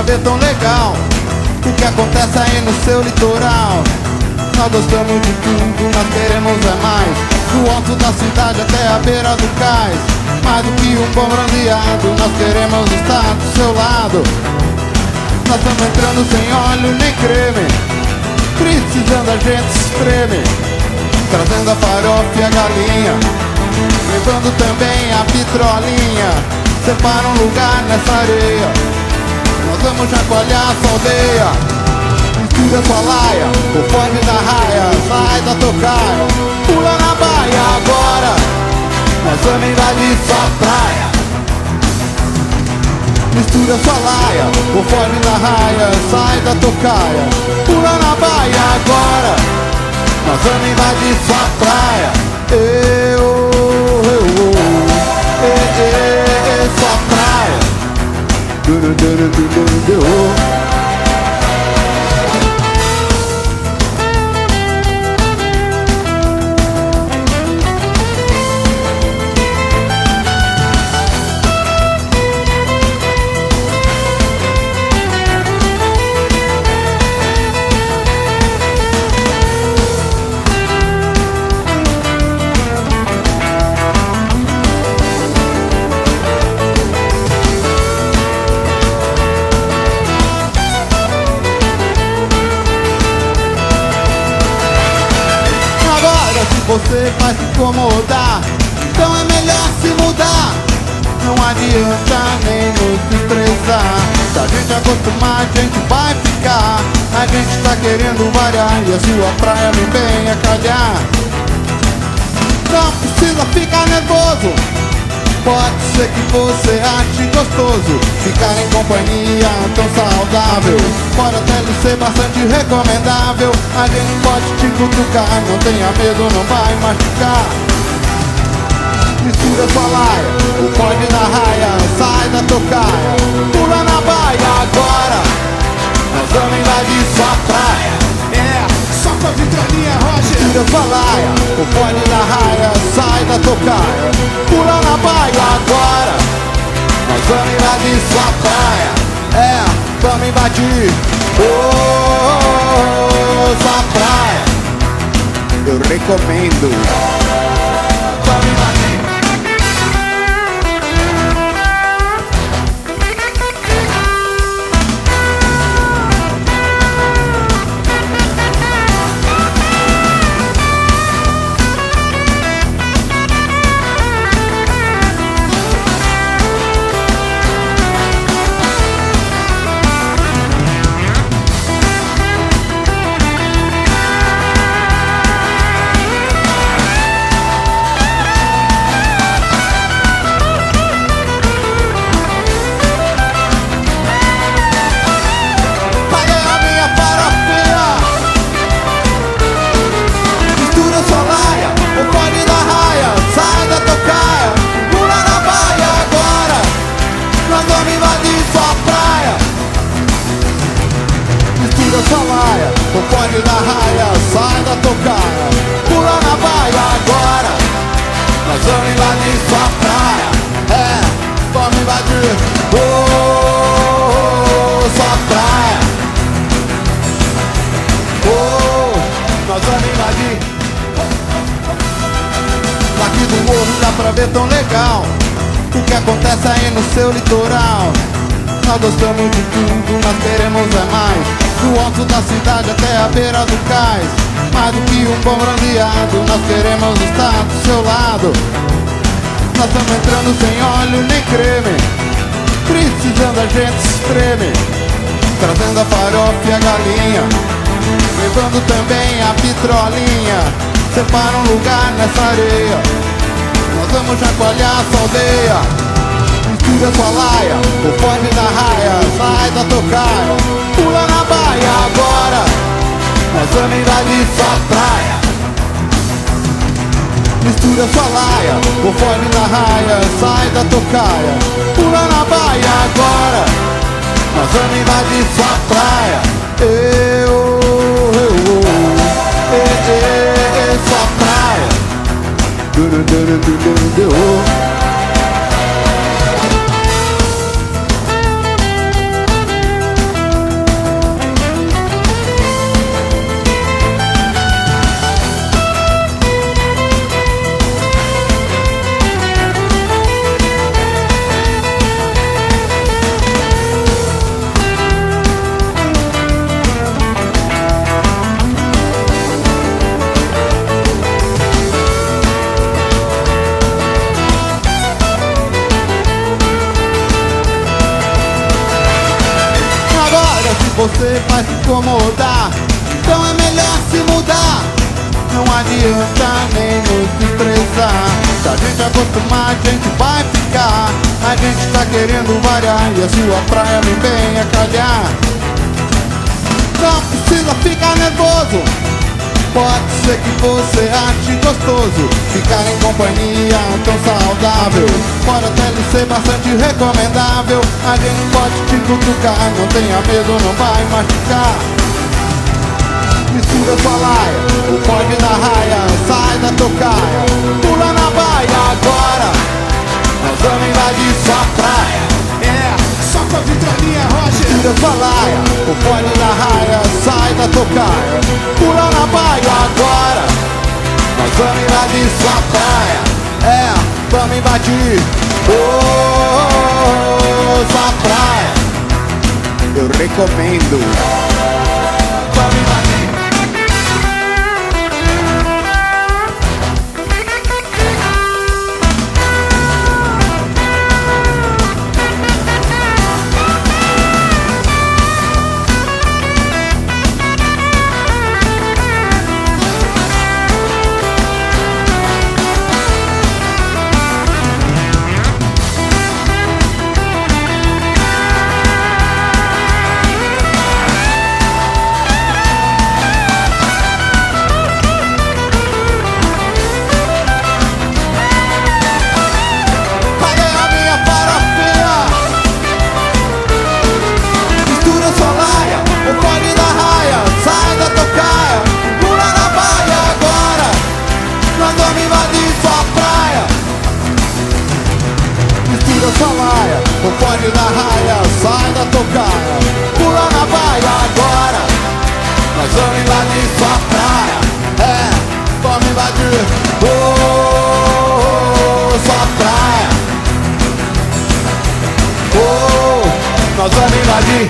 ver tão legal o que acontece aí no seu litoral. Nós gostamos de tudo, nós queremos é mais. Do alto da cidade até a beira do cais. Mais do que um bom brandeado, nós queremos estar do seu lado. Nós estamos entrando sem óleo nem creme, precisando a gente se espreme, trazendo a farofa e a galinha, levando também a vitrolinha. Separa um lugar nessa areia, nós vamos chacoalhar essa aldeia. Mistura sua laia, o fone da raia, sai da tocaia, pula na baia agora, nós vamos invadir sua praia. Mistura sua laia, o fone da raia, sai da tocaia, pula na baia agora, nós vamos invadir sua praia. Sua praia. Você vai se incomodar, então é melhor se mudar. Não adianta nem nos desprezar. Se a gente acostumar, a gente vai ficar. A gente tá querendo variar e a sua praia vem bem a calhar. Não precisa ficar nervoso, pode ser que você ache gostoso ficar em companhia tão saudável. Pode até lhe ser bastante recomendável. A gente pode te cutucar, não tenha medo, não vai machucar. Mistura sua laia, o fone da raia, sai da tocaia, pula na baia agora, nós vamos invadir sua praia. Só com a vitrolinha, Roger. Mistura sua laia, o fone da raia, sai da tocaia, pula na baia agora, nós vamos invadir sua praia. Vamos invadir sua praia. Eu recomendo. Vamos invadir. Sua laia, o fone da raia, sai da tocaia, pula na baia agora, nós vamos invadir sua praia. Vamos invadir sua praia. Nós vamos invadir. Daqui do morro dá pra ver tão legal o que acontece aí no seu litoral. Nós gostamos de tudo, nós queremos é mais. Do alto da cidade até a beira do cais. Mais do que um bom brandeado, nós queremos estar do seu lado. Nós estamos entrando sem óleo nem creme, precisando a gente se espreme, trazendo a farofa e a galinha, levando também a vitrolinha. Separa um lugar nessa areia, nós vamos chacoalhar essa aldeia. Mistura sua laia, o fone da raia, sai da tocaia, pula na baia agora, nós vamos invadir sua praia. Mistura sua laia, o fone da raia, sai da tocaia, pula na baia agora, nós vamos invadir sua praia. Sua praia. você vai se incomodar. Então é melhor se mudar. Não adianta nem nos desprezar. Se a gente acostumar, a gente vai ficar. A gente tá querendo variar e a sua praia nem vem a calhar. Não precisa ficar nervoso. Pode ser que você ache gostoso ficar em companhia tão saudável. Pode até lhe ser bastante recomendável. A gente pode te cutucar, não tenha medo, não vai machucar. Mistura sua laia, o pode da raia, sai da tocaia, pula na baia agora. Nós vamos invadir sua praia. Só com a vitrolinha, Roger. Mistura sua laia, o pode da raia, sai da tocaia, pula na baia agora. Nós vamos invadir sua praia. Vamos invadir sua praia. Eu recomendo. Vamos invadir. Sua laia, o pode da raia, sai da tocaia, pula na baia agora. Nós vamos invadir sua praia. Vamos invadir sua praia. Nós vamos invadir